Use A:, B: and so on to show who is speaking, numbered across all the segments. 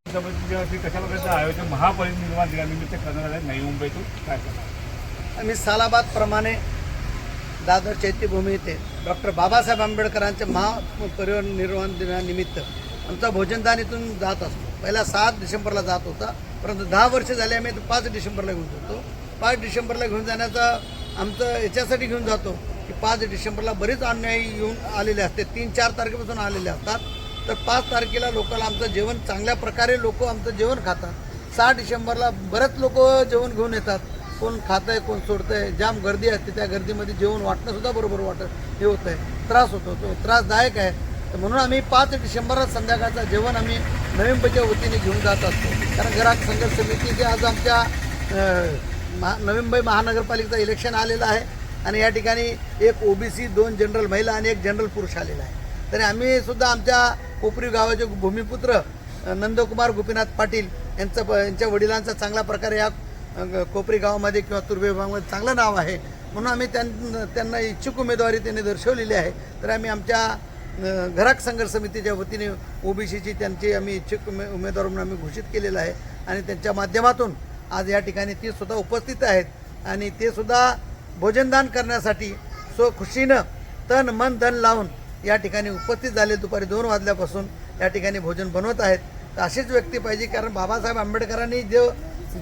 A: कशा प्रकारचं आयोजन महापरिनिर्वाण दिनानिमित्त करण्यात आलं नवी मुंबईतून काय करणार?
B: आम्ही सालाबादप्रमाणे दादर चैत्यभूमी येथे डॉक्टर बाबासाहेब आंबेडकरांच्या महापरिनिर्वाण दिनानिमित्त आमचा भोजनदान इथून जात असतो. पहिला 7 डिसेंबरला जात होता, परंतु 10 वर्ष झाले आम्ही 5 डिसेंबरला घेऊन जातो. 5 डिसेंबरला घेऊन जाण्याचा आमचं याच्यासाठी घेऊन जातो की 5 डिसेंबरला बरेच अन्यायी येऊन आलेले असते. 3-4 तारखेपासून आलेले असतात. तर 5 तारखेला लोकांना आमचं जेवण चांगल्या प्रकारे लोक आमचं जेवण खातात. 6 डिसेंबरला बरेच लोक जेवण घेऊन येतात. कोण खात आहे, कोण सोडतं आहे, जाम गर्दी असते. त्या गर्दीमध्ये जेवण वाटणंसुद्धा बरोबर हे होतं आहे, त्रास होतो, तो त्रासदायक आहे. तर म्हणून आम्ही 5 डिसेंबरला संध्याकाळचं जेवण आम्ही नवी मुंबईच्या वतीने घेऊन जात असतो. कारण ग्राहक संघर्ष समिती जे आज आमच्या नवी मुंबई महानगरपालिकेचं इलेक्शन आलेलं आहे आणि या ठिकाणी एक OBC 2 जनरल महिला आणि 1 जनरल पुरुष आलेला आहे. तरी आम्ही सुद्धा आमच्या कोपरी गावाचे भूमिपुत्र नंदकुमार गोपीनाथ पाटील यांच्या वडिलांचा चांगल्या प्रकारे या कोपरी गावामध्ये किंवा तुर्भे विभागामध्ये चांगलं नाव आहे, म्हणून आम्ही त्यांना इच्छुक उमेदवारी त्यांनी दर्शवलेली आहे. तर आम्ही आमच्या ग्राहक संघर्ष समितीच्या वतीने OBCची त्यांची आम्ही इच्छुक उमेदवार म्हणून आम्ही घोषित केलेलं आहे आणि त्यांच्या माध्यमातून आज या ठिकाणी ती सुद्धा उपस्थित आहेत आणि ते सुद्धा भोजनदान करण्यासाठी खुशीनं तन मन धन लावून या ठिकाणी उपस्थित झाले. दुपारी 2 वाजल्यापासून या ठिकाणी भोजन बनवत आहेत. तर अशीच व्यक्ती पाहिजे, कारण बाबासाहेब आंबेडकरांनी जो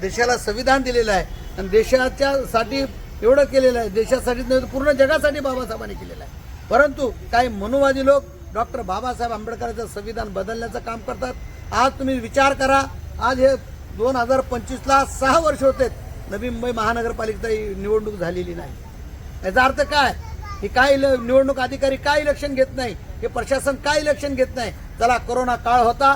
B: देशाला संविधान दिलेलं आहे आणि देशाच्यासाठी एवढं केलेलं आहे, देशासाठी नाही पूर्ण जगासाठी बाबासाहेबांनी केलेलं आहे. परंतु काही मनुवादी लोक डॉक्टर बाबासाहेब आंबेडकरांचं संविधान बदलण्याचं काम करतात. आज तुम्ही विचार करा, आज हे 2025ला 6 वर्ष होते नवी मुंबई महानगरपालिकेची निवडणूक झालेली नाही. याचा अर्थ काय? हे काय निवडणूक अधिकारी काय इलेक्शन घेत नाही, हे प्रशासन काय इलेक्शन घेत नाही. चला, कोरोना काळ होता,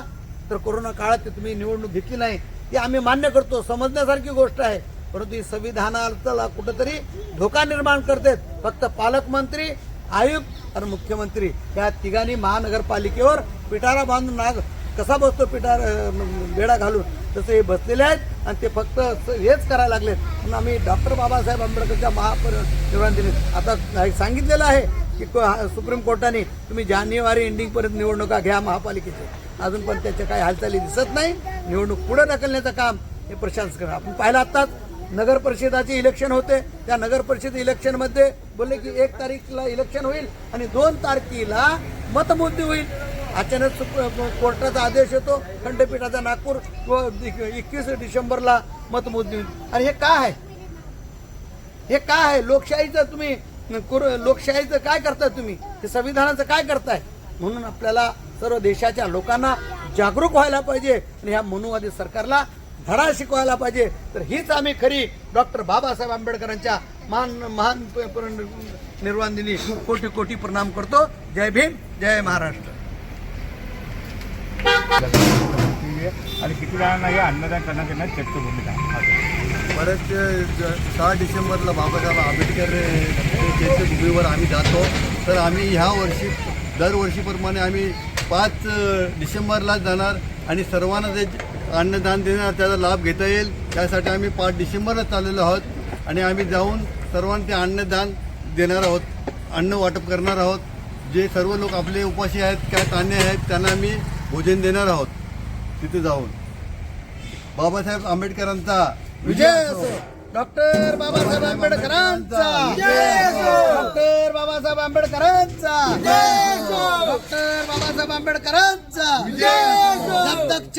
B: तर कोरोना काळात तुम्ही निवडणूक घेतली नाही, हे आम्ही मान्य करतो, समजण्यासारखी गोष्ट आहे. परंतु ही संविधानाला कुठंतरी धोका निर्माण करते. फक्त पालकमंत्री, आयुक्त आणि मुख्यमंत्री या तिघांनी महानगरपालिकेवर पिटारा बांधून नाग कसा बसतो बेडा घालून, तसे हे बसलेले आहेत आणि ते फक्त हेच करायला लागलेत. म्हणून आम्ही डॉक्टर बाबासाहेब आंबेडकरच्या महापरिनिर्वाण दिनी आता सांगितलेलं आहे की सुप्रीम कोर्टाने तुम्ही जानेवारी एंडिंगपर्यंत निवडणुका घ्या महापालिकेचे. अजून पण त्याच्या काही हालचाली दिसत नाही. निवडणूक पुढे ढकलण्याचं काम हे प्रशासन करणार. आपण पाहिलं आत्ताच नगर परिषदाचे इलेक्शन होते, त्या नगर परिषद इलेक्शनमध्ये बोलले की 1 तारीखला इलेक्शन होईल आणि 2 तारखेला मतमोजणी होईल. अचानक कोर्टाचा आदेश येतो, खंडपीठाचा नागपूर व 21 डिसेंबरला मतमोजणी होईल. आणि हे काय आहे? हे काय आहे? लोकशाहीचं तुम्ही लोकशाहीचं काय करताय तुम्ही? हे संविधानाचं काय करताय? म्हणून आपल्याला सर्व देशाच्या लोकांना जागरूक व्हायला पाहिजे आणि ह्या मनुवादी सरकारला धडा शिकवायला पाहिजे. तर हीच आम्ही खरी डॉक्टर बाबासाहेब आंबेडकरांच्या महान निर्वाण दिनी कोटी कोटी प्रणाम करतो. जय भीम, जय महाराष्ट्र.
A: आणि किती जणांना हे अन्नदान करण्यात येणार चैत्यभूमीला?
C: बरेच 6 डिसेंबरला बाबासाहेब आंबेडकर चैत्यभूमीवर आम्ही जातो. तर आम्ही ह्या वर्षी दरवर्षीप्रमाणे आम्ही 5 डिसेंबरलाच जाणार आणि सर्वांना ते अन्नदान देणार, त्याचा लाभ घेता येईल त्यासाठी आम्ही 5 डिसेंबरला चाललेलो आहोत आणि आम्ही जाऊन सर्वांना ते अन्नदान देणार आहोत, अन्न वाटप करणार आहोत. जे सर्व लोक आपले उपाशी आहेत, काय ताणे आहेत, त्यांना आम्ही भोजन देणार आहोत. तिथे जाऊन बाबासाहेब आंबेडकरांचा
B: विजय असो. डॉक्टर बाबासाहेब आंबेडकरांचा डॉक्टर बाबासाहेब आंबेडकरांचा डॉक्टर बाबासाहेब आंबेडकरांचा जब तक